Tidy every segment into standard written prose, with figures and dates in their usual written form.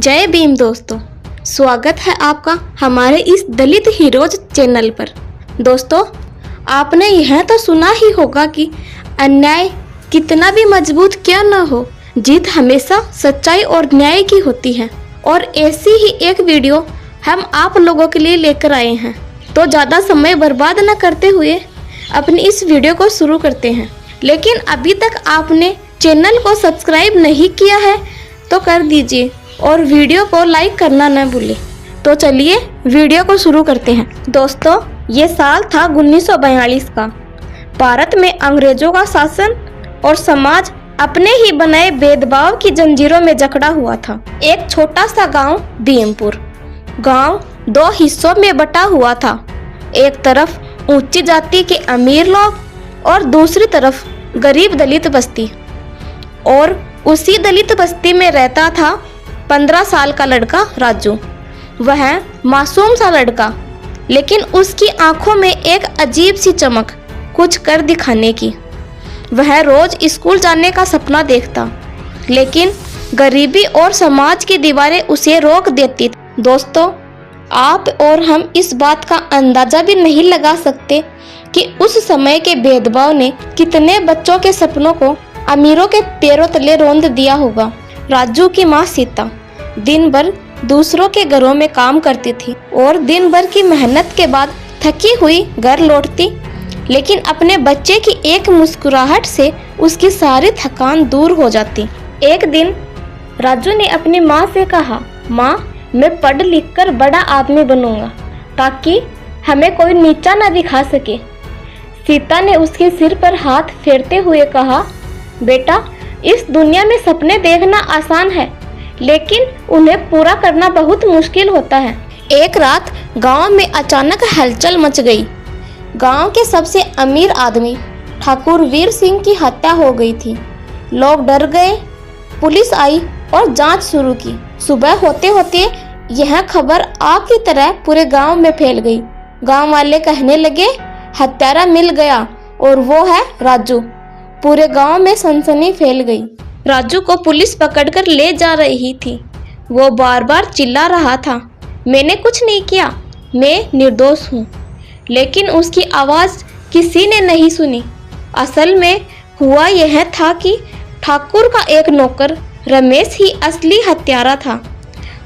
जय भीम दोस्तों, स्वागत है आपका हमारे इस दलित हीरोज चैनल पर। दोस्तों, आपने यह तो सुना ही होगा कि अन्याय कितना भी मजबूत क्यों न हो, जीत हमेशा सच्चाई और न्याय की होती है। और ऐसी ही एक वीडियो हम आप लोगों के लिए लेकर आए हैं। तो ज़्यादा समय बर्बाद न करते हुए अपनी इस वीडियो को शुरू करते हैं। लेकिन अभी तक आपने चैनल को सब्सक्राइब नहीं किया है तो कर दीजिए और वीडियो को लाइक करना न भूलें। तो चलिए वीडियो को शुरू करते हैं। दोस्तों, ये साल था 1942 का। भारत में अंग्रेजों का शासन और समाज अपने ही बनाए भेदभाव की जंजीरों में जकड़ा हुआ था। एक छोटा सा गांव भीमपुर गांव दो हिस्सों में बटा हुआ था। एक तरफ ऊंची जाति के अमीर लोग और दूसरी तरफ गरीब दलित बस्ती। और उसी दलित बस्ती में रहता था 15 साल का लड़का राजू। वह मासूम सा लड़का, लेकिन उसकी आंखों में एक अजीब सी चमक, कुछ कर दिखाने की। वह रोज स्कूल जाने का सपना देखता, लेकिन गरीबी और समाज की दीवारें उसे रोक देती थी। दोस्तों, आप और हम इस बात का अंदाजा भी नहीं लगा सकते कि उस समय के भेदभाव ने कितने बच्चों के सपनों को अमीरों के पैरों तले रौंद दिया होगा। राजू की माँ सीता दिन भर दूसरों के घरों में काम करती थी और दिन भर की मेहनत के बाद थकी हुई घर लौटती, लेकिन अपने बच्चे की एक मुस्कुराहट से उसकी सारी थकान दूर हो जाती। एक दिन राजू ने अपनी माँ से कहा, माँ, मैं पढ़ लिख कर बड़ा आदमी बनूंगा ताकि हमें कोई नीचा न दिखा सके। सीता ने उसके सिर पर हाथ फेरते हुए कहा, बेटा, इस दुनिया में सपने देखना आसान है, लेकिन उन्हें पूरा करना बहुत मुश्किल होता है। एक रात गांव में अचानक हलचल मच गई। गांव के सबसे अमीर आदमी ठाकुर वीर सिंह की हत्या हो गई थी। लोग डर गए। पुलिस आई और जांच शुरू की। सुबह होते होते यह खबर आग की तरह पूरे गांव में फैल गई। गांव वाले कहने लगे, हत्यारा मिल गया और वो है राजू। पूरे गांव में सनसनी फैल गई। राजू को पुलिस पकड़कर ले जा रही थी। वो बार बार चिल्ला रहा था, मैंने कुछ नहीं किया, मैं निर्दोष हूँ। लेकिन उसकी आवाज़ किसी ने नहीं सुनी। असल में हुआ यह था कि ठाकुर का एक नौकर रमेश ही असली हत्यारा था।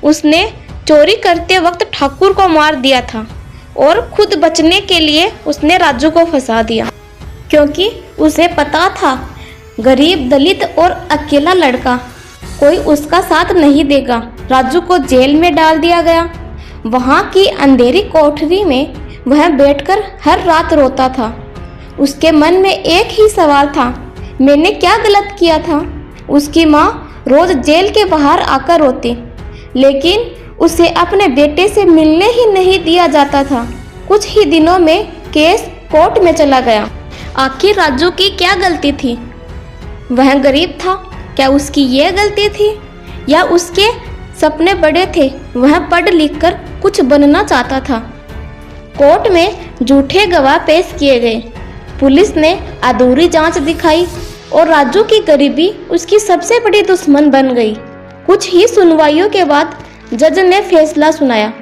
उसने चोरी करते वक्त ठाकुर को मार दिया था और खुद बचने के लिए उसने राजू को फंसा दिया, क्योंकि उसे पता था गरीब दलित और अकेला लड़का, कोई उसका साथ नहीं देगा। राजू को जेल में डाल दिया गया। वहाँ की अंधेरी कोठरी में वह बैठकर हर रात रोता था। उसके मन में एक ही सवाल था, मैंने क्या गलत किया था। उसकी माँ रोज जेल के बाहर आकर रोती, लेकिन उसे अपने बेटे से मिलने ही नहीं दिया जाता था। कुछ ही दिनों में केस कोर्ट में चला गया। आखिर राजू की क्या गलती थी? वह गरीब था, क्या उसकी यह गलती थी? या उसके सपने बड़े थे, वह पढ़ लिख कर कुछ बनना चाहता था? कोर्ट में झूठे गवाह पेश किए गए। पुलिस ने अधूरी जांच दिखाई और राजू की गरीबी उसकी सबसे बड़ी दुश्मन बन गई। कुछ ही सुनवाइयों के बाद जज ने फैसला सुनाया।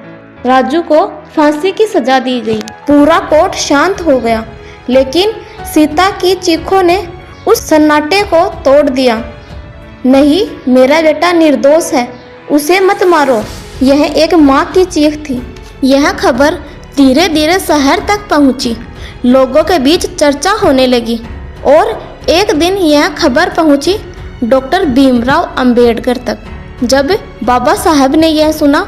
राजू को फांसी की सजा दी गई। पूरा कोर्ट शांत हो गया, लेकिन सीता की चीखों ने उस सन्नाटे को तोड़ दिया। नहीं, मेरा बेटा निर्दोष है, उसे मत मारो। यह एक माँ की चीख थी। यह खबर धीरे धीरे शहर तक पहुंची। लोगों के बीच चर्चा होने लगी और एक दिन यह खबर पहुंची डॉक्टर भीमराव अंबेडकर तक। जब बाबा साहब ने यह सुना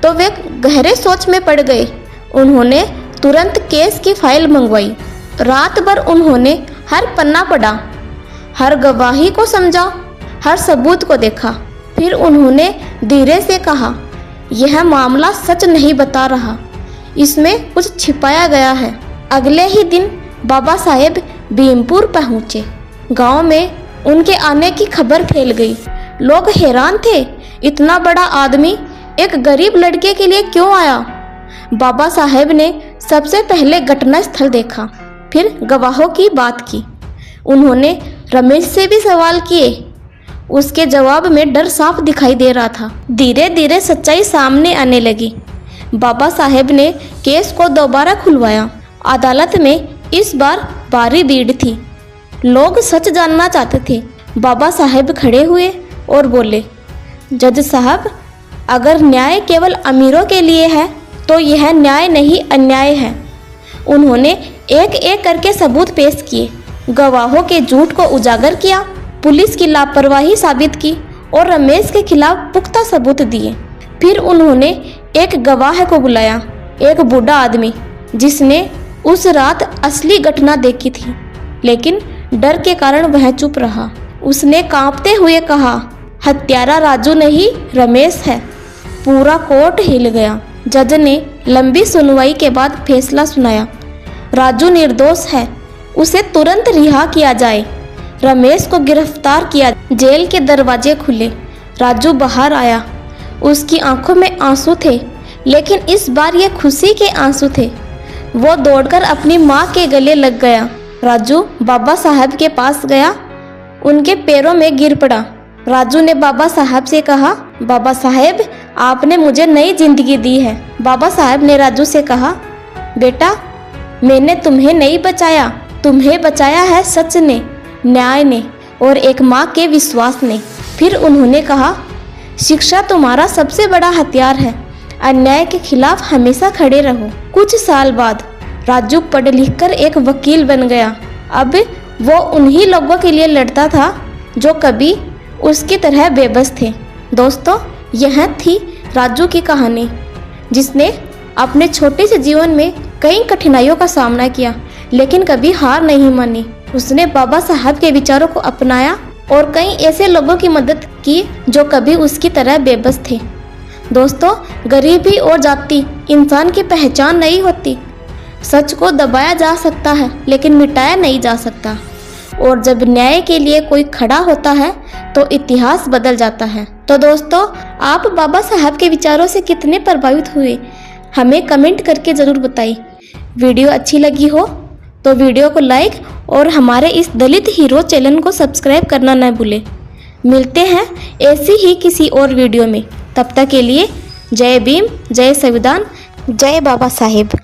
तो वे गहरे सोच में पड़ गए। उन्होंने तुरंत केस की फाइल मंगवाई। रात भर उन्होंने हर पन्ना पढ़ा, हर गवाही को समझा, हर सबूत को देखा। फिर उन्होंने धीरे से कहा, यह मामला सच नहीं बता रहा, इसमें कुछ छिपाया गया है। अगले ही दिन बाबा साहेब भीमपुर पहुँचे। गांव में उनके आने की खबर फैल गई। लोग हैरान थे, इतना बड़ा आदमी एक गरीब लड़के के लिए क्यों आया? बाबा साहेब ने सबसे पहले घटना स्थल देखा, फिर गवाहों की बात की। उन्होंने रमेश से भी सवाल किए। उसके जवाब में डर साफ दिखाई दे रहा था। धीरे धीरे सच्चाई सामने आने लगी। बाबा साहेब ने केस को दोबारा खुलवाया। अदालत में इस बार भारी भीड़ थी। लोग सच जानना चाहते थे। बाबा साहेब खड़े हुए और बोले, जज साहब, अगर न्याय केवल अमीरों के लिए है तो यह न्याय नहीं, अन्याय है। उन्होंने एक एक करके सबूत पेश किए, गवाहों के झूठ को उजागर किया, पुलिस की लापरवाही साबित की और रमेश के खिलाफ पुख्ता सबूत दिए। फिर उन्होंने एक गवाह को बुलाया, एक बूढ़ा आदमी जिसने उस रात असली घटना देखी थी, लेकिन डर के कारण वह चुप रहा। उसने कांपते हुए कहा, हत्यारा राजू नहीं, रमेश है। पूरा कोर्ट हिल गया। जज ने लंबी सुनवाई के बाद फैसला सुनाया, राजू निर्दोष है, उसे तुरंत रिहा किया जाए। रमेश को गिरफ्तार किया। जेल के दरवाजे खुले। राजू बाहर आया। उसकी आंखों में आंसू थे, लेकिन इस बार ये खुशी के आंसू थे। वो दौड़कर अपनी माँ के गले लग गया। राजू बाबा साहब के पास गया, उनके पैरों में गिर पड़ा। राजू ने बाबा साहब से कहा, बाबा साहेब, आपने मुझे नई जिंदगी दी है। बाबा साहब ने राजू से कहा, बेटा, मैंने तुम्हें नहीं बचाया, तुम्हें बचाया है सच ने, न्याय ने और एक माँ के विश्वास ने। फिर उन्होंने कहा, शिक्षा तुम्हारा सबसे बड़ा हथियार है, अन्याय के खिलाफ हमेशा खड़े रहो। कुछ साल बाद राजू पढ़ लिख कर एक वकील बन गया। अब वो उन्हीं लोगों के लिए लड़ता था जो कभी उसकी तरह बेबस थे। दोस्तों, यह थी राजू की कहानी, जिसने अपने छोटे से जीवन में कई कठिनाइयों का सामना किया, लेकिन कभी हार नहीं मानी। उसने बाबा साहब के विचारों को अपनाया और कई ऐसे लोगों की मदद की जो कभी उसकी तरह बेबस थे। दोस्तों, गरीबी और जाति इंसान की पहचान नहीं होती। सच को दबाया जा सकता है, लेकिन मिटाया नहीं जा सकता। और जब न्याय के लिए कोई खड़ा होता है तो इतिहास बदल जाता है। तो दोस्तों, आप बाबा साहब के विचारों से कितने प्रभावित हुए, हमें कमेंट करके ज़रूर बताइए। वीडियो अच्छी लगी हो तो वीडियो को लाइक और हमारे इस दलित हीरो चैनल को सब्सक्राइब करना न भूलें। मिलते हैं ऐसी ही किसी और वीडियो में। तब तक के लिए जय भीम, जय संविधान, जय बाबा साहेब।